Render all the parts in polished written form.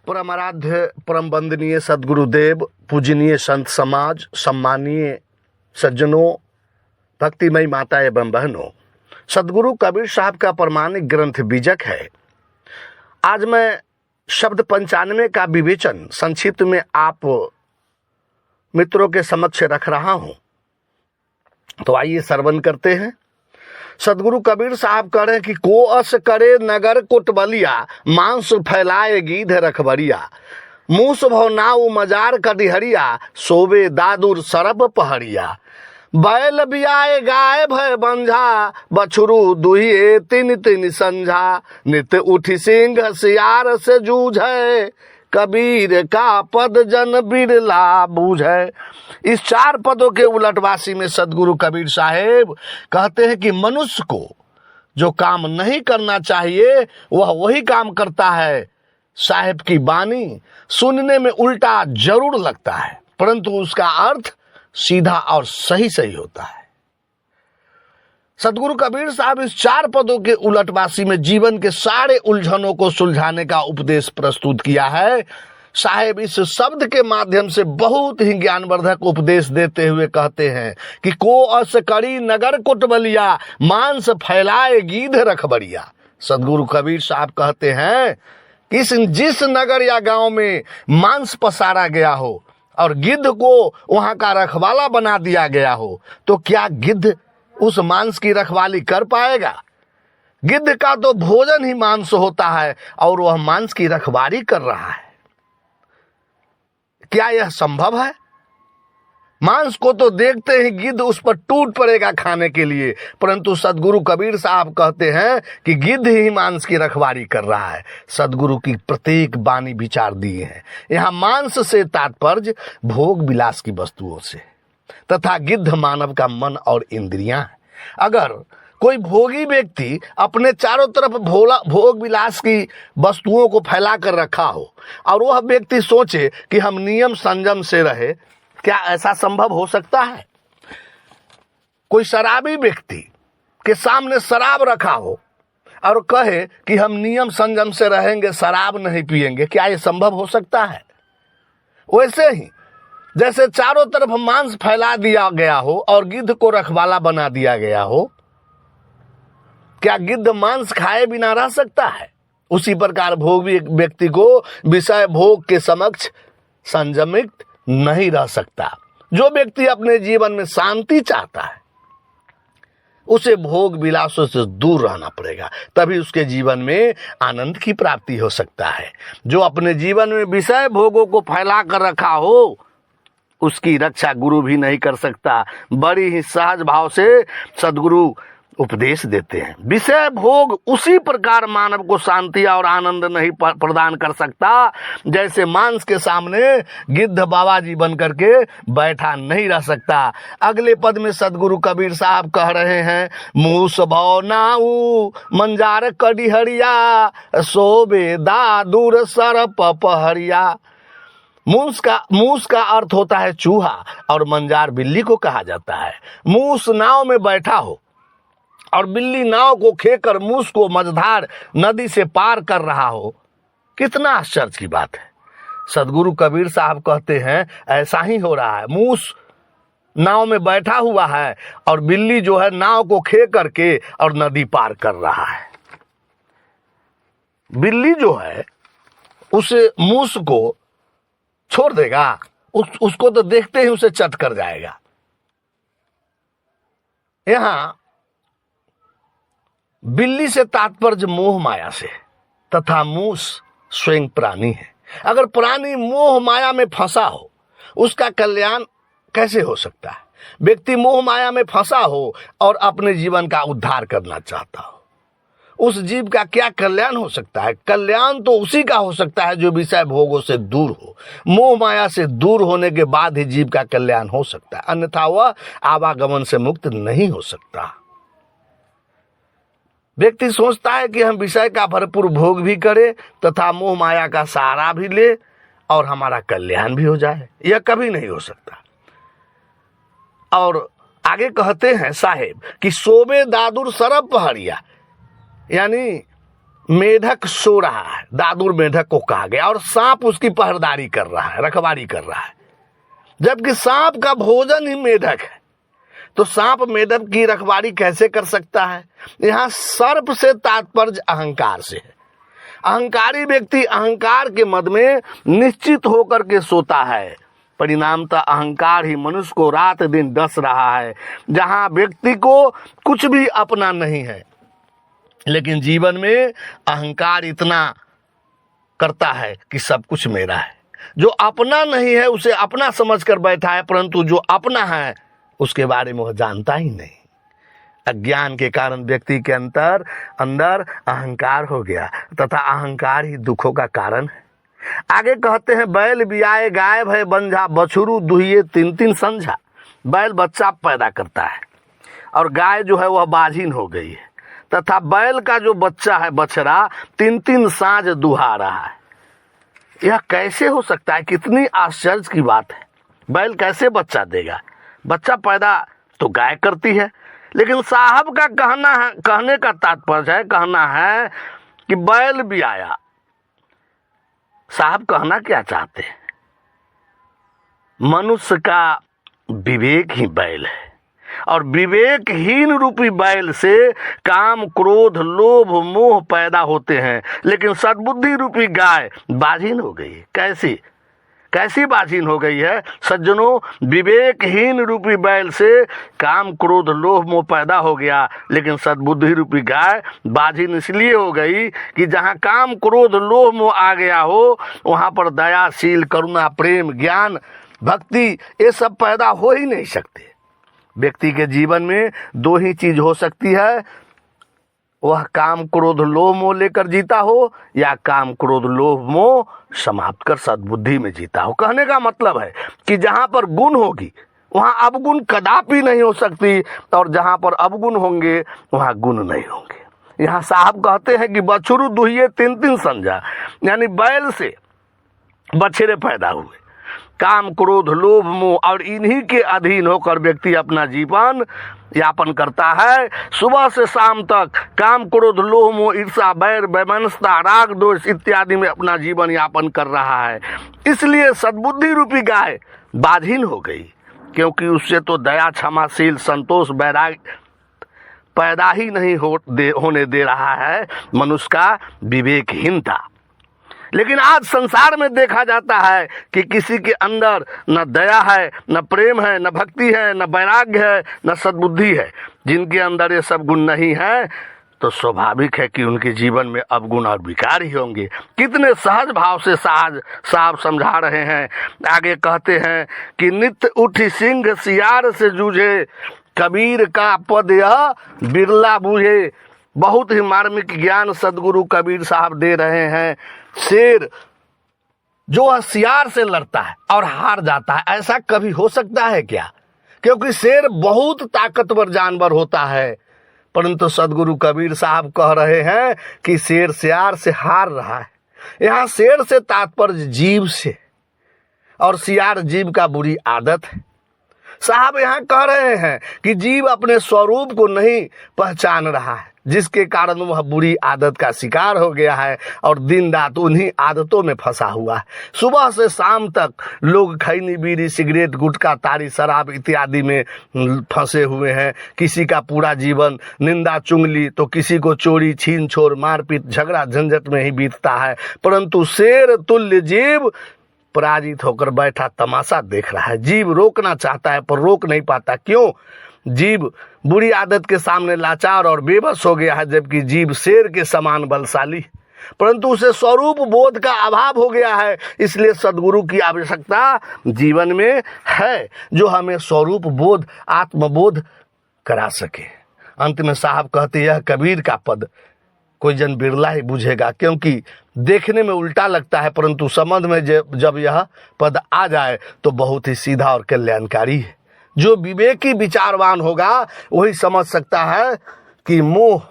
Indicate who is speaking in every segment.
Speaker 1: परम आराध्य परम वंदनीय सदगुरुदेव, पूजनीय संत समाज, सम्मानीय सज्जनों, भक्तिमयी माता एवं बहनों, सदगुरु कबीर साहब का प्रमाणिक ग्रंथ बीजक है। आज मैं शब्द 95 का विवेचन संक्षिप्त में आप मित्रों के समक्ष रख रहा हूं, तो आइए श्रवण करते हैं। सदगुरु कबीर साहब कह रहे हैं कि को अस करे नगर कुटबलिया, मांस फैलाए गीध रखबरिया, मूस भव नाउ मजार कटिहरिया, सोवे दादुर सरब पहरिया, बैल बियाए गाय भय बंझा, बछरू दुहिए तिन तिन संझा, नित उठी सिंह सियार से जूझे, कबीर का पद जन बिरला बूझे। इस 4 पदों के उलटवासी में सदगुरु कबीर साहेब कहते हैं कि मनुष्य को जो काम नहीं करना चाहिए वह वही काम करता है। साहेब की वाणी सुनने में उल्टा जरूर लगता है, परंतु उसका अर्थ सीधा और सही सही होता है। सदगुरु कबीर साहब इस 4 पदों के उलटवासी में जीवन के सारे उलझनों को सुलझाने का उपदेश प्रस्तुत किया है। साहेब इस शब्द के माध्यम से बहुत ही ज्ञानवर्धक उपदेश देते हुए कहते हैं कि को अस करी नगर कुटबलिया, मांस फैलाए गीध रखबरिया। सदगुरु कबीर साहब कहते हैं कि जिस नगर या गांव में मांस पसारा गया हो और गिद्ध को वहां का रखवाला बना दिया गया हो, तो क्या गिद्ध उस मांस की रखवाली कर पाएगा? गिद्ध का तो भोजन ही मांस होता है और वह मांस की रखवाली कर रहा है। क्या यह संभव है? मांस को तो देखते ही गिद्ध उस पर टूट पड़ेगा खाने के लिए, परंतु सदगुरु कबीर साहब कहते हैं कि गिद्ध ही मांस की रखवाली कर रहा है। सदगुरु की प्रत्येक वाणी विचार दिए हैं। यहाँ मांस से तात्पर्य भोग विलास की वस्तुओं से, तथा गिद्ध मानव का मन और इंद्रियां हैं। अगर कोई भोगी व्यक्ति अपने चारों तरफ भोग विलास की वस्तुओं को फैला कर रखा हो और वह व्यक्ति सोचे कि हम नियम संयम से रहे, क्या ऐसा संभव हो सकता है? कोई शराबी व्यक्ति के सामने शराब रखा हो और कहे कि हम नियम संयम से रहेंगे, शराब नहीं पिएंगे, क्या यह संभव हो सकता है? वैसे ही जैसे चारों तरफ मांस फैला दिया गया हो और गिद्ध को रखवाला बना दिया गया हो, क्या गिद्ध मांस खाए बिना रह सकता है? उसी प्रकार भोगी व्यक्ति को विषय भोग के समक्ष संयमित नहीं रह सकता। जो व्यक्ति अपने जीवन में शांति चाहता है उसे भोग विलासों से दूर रहना पड़ेगा, तभी उसके जीवन में आनंद की प्राप्ति हो सकता है। जो अपने जीवन में विषय भोगों को फैला कर रखा हो उसकी रक्षा गुरु भी नहीं कर सकता। बड़ी ही सहज भाव से सदगुरु उपदेश देते हैं। विषय भोग उसी प्रकार मानव को शांति और आनंद नहीं प्रदान कर सकता जैसे मांस के सामने गिद्ध बाबा जी बन करके बैठा नहीं रह सकता। अगले पद में सदगुरु कबीर साहब कह रहे हैं, मूस भव नाऊ मंजार कडिहरिया, सोबे दादुर सरप पहरिया। मूस का अर्थ होता है चूहा और मंजार बिल्ली को कहा जाता है। मूस नाव में बैठा हो और बिल्ली नाव को खेकर मूस को मझधार नदी से पार कर रहा हो, कितना आश्चर्य की बात है। सदगुरु कबीर साहब कहते हैं ऐसा ही हो रहा है। मूस नाव में बैठा हुआ है और बिल्ली जो है नाव को खे करके और नदी पार कर रहा है। बिल्ली जो है उस मूस को छोड़ देगा, उसको तो देखते ही उसे चट कर जाएगा। यहां बिल्ली से तात्पर्य मोह माया से, तथा मूस स्वयं प्राणी है। अगर प्राणी मोह माया में फंसा हो उसका कल्याण कैसे हो सकता है? व्यक्ति मोह माया में फंसा हो और अपने जीवन का उद्धार करना चाहता हो, उस जीव का क्या कल्याण हो सकता है? कल्याण तो उसी का हो सकता है जो विषय भोगों से दूर हो। मोह माया से दूर होने के बाद ही जीव का कल्याण हो सकता है, अन्यथा वह आवागमन से मुक्त नहीं हो सकता। व्यक्ति सोचता है कि हम विषय का भरपूर भोग भी करें तथा मोह माया का सहारा भी ले और हमारा कल्याण भी हो जाए, यह कभी नहीं हो सकता। और आगे कहते हैं साहेब कि सोबे दादुर सरब पहरिया, यानी मेढक सो रहा है, दादुर मेढक को कहा गया, और सांप उसकी पहरेदारी कर रहा है, रखवाली कर रहा है, जबकि सांप का भोजन ही मेढक है। तो सांप मेढक की रखवाली कैसे कर सकता है? यहां सर्प से तात्पर्य अहंकार से है। अहंकारी व्यक्ति अहंकार के मद में निश्चित होकर के सोता है। परिणामतः अहंकार ही मनुष्य को रात दिन डस रहा है, जहां व्यक्ति को कुछ भी अपना नहीं है। लेकिन जीवन में अहंकार इतना करता है कि सब कुछ मेरा है। जो अपना नहीं है उसे अपना समझकर बैठा है, परंतु जो अपना है उसके बारे में वह जानता ही नहीं। अज्ञान के कारण व्यक्ति के अंदर अहंकार हो गया तथा अहंकार ही दुखों का कारण है। आगे कहते हैं, बैल बियाए गाय भय बंझा, बछरू दुहिए तीन तीन संझा। बैल बच्चा पैदा करता है और गाय जो है वह बाझिन हो गई है, तथा बैल का जो बच्चा है बछड़ा तीन तीन साँझ दुहा रहा है। यह कैसे हो सकता है? कितनी आश्चर्य की बात है। बैल कैसे बच्चा देगा? बच्चा पैदा तो गाय करती है। लेकिन साहब का कहने का तात्पर्य है, कहना है कि बैल भी आया। साहब कहना क्या चाहते हैं? मनुष्य का विवेक ही बैल है, और विवेकहीन रूपी बैल से काम क्रोध लोभ मोह पैदा होते हैं। लेकिन सद्बुद्धि रूपी गाय बाझिन हो गई। कैसी बाझिन हो गई है सज्जनों? विवेकहीन रूपी बैल से काम क्रोध लोभ मोह पैदा हो गया, लेकिन सद्बुद्धि रूपी गाय बाझिन इसलिए हो गई कि जहां काम क्रोध लोभ मोह आ गया हो वहां पर दयाशील करुणा प्रेम ज्ञान भक्ति ये सब पैदा हो ही नहीं सकते। व्यक्ति के जीवन में दो ही चीज हो सकती है, वह काम क्रोध लोभ मोह लेकर जीता हो या काम क्रोध लोभ मोह समाप्त कर सद्बुद्धि में जीता हो। कहने का मतलब है कि जहां पर गुण होगी वहां अवगुण कदापि नहीं हो सकती, और जहां पर अवगुण होंगे वहां गुण नहीं होंगे। यहाँ साहब कहते हैं कि बछरू दुहिए तीन तीन संझा, यानी बैल से बछड़े पैदा हुए। काम क्रोध लोभ मोह और इन्हीं के अधीन होकर व्यक्ति अपना जीवन यापन करता है। सुबह से शाम तक काम क्रोध लोभ मोह ईर्षा बैर वैमनस्यता राग दोष इत्यादि में अपना जीवन यापन कर रहा है। इसलिए सद्बुद्धि रूपी गाय बाझिन हो गई, क्योंकि उससे तो दया क्षमाशील संतोष वैराग्य पैदा ही नहीं होने दे रहा है मनुष्य का विवेकहीनता। लेकिन आज संसार में देखा जाता है कि किसी के अंदर न दया है, न प्रेम है, न भक्ति है, न वैराग्य है, न सद्बुद्धि है। जिनके अंदर ये सब गुण नहीं है तो स्वाभाविक है कि उनके जीवन में अवगुण और विकार ही होंगे। कितने सहज भाव से साहब समझा रहे हैं। आगे कहते हैं कि नित्य उठी सिंह सियार से जूझे, कबीर का पद यह बिरला बूझे। बहुत ही मार्मिक ज्ञान सदगुरु कबीर साहब दे रहे हैं। शेर जो हथियार से लड़ता है और हार जाता है, ऐसा कभी हो सकता है क्या? क्योंकि शेर बहुत ताकतवर जानवर होता है, परंतु सदगुरु कबीर साहब कह रहे हैं कि शेर सियार से हार रहा है। यहाँ शेर से तात्पर्य जीव से, और सियार जीव का बुरी आदत है। साहब यहाँ कह रहे हैं कि जीव अपने स्वरूप को नहीं पहचान रहा है, जिसके कारण वह बुरी आदत का शिकार हो गया है और दिन रात उन्हीं आदतों में फंसा हुआ है। सुबह से शाम तक लोग खैनी बीड़ी सिगरेट गुटखा तारी शराब इत्यादि में फंसे हुए हैं। किसी का पूरा जीवन निंदा चुगली तो किसी को चोरी छीन छोर मारपीट झगड़ा झंझट में ही बीतता है, परंतु शेर तुल्य जीव पराजित होकर बैठा तमाशा देख रहा है। जीव रोकना चाहता है पर रोक नहीं पाता। क्यों? जीव बुरी आदत के सामने लाचार और बेबस हो गया है, जबकि जीव शेर के समान बलशाली, परंतु उसे स्वरूप बोध का अभाव हो गया है। इसलिए सदगुरु की आवश्यकता जीवन में है, जो हमें स्वरूप बोध आत्मबोध करा सके। अंत में साहब कहते यह कबीर का पद कोई जन बिरला ही बुझेगा, क्योंकि देखने में उल्टा लगता है, परंतु समझ में जब यह पद आ जाए तो बहुत ही सीधा और कल्याणकारी है। जो विवेकी विचारवान होगा वही समझ सकता है कि मोह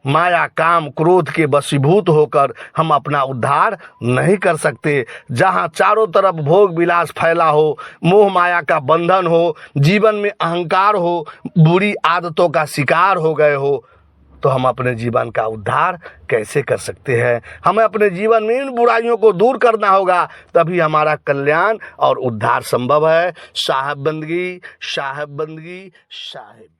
Speaker 1: माया काम क्रोध के वशीभूत होकर हम अपना उद्धार नहीं कर सकते। जहां चारों तरफ भोग विलास फैला हो, मोह माया का बंधन हो, जीवन में अहंकार हो, बुरी आदतों का शिकार हो गए हो, तो हम अपने जीवन का उद्धार कैसे कर सकते हैं। हमें अपने जीवन में इन बुराइयों को दूर करना होगा, तभी हमारा कल्याण और उद्धार संभव है। साहेब बंदगी, साहेब बंदगी, साहेब।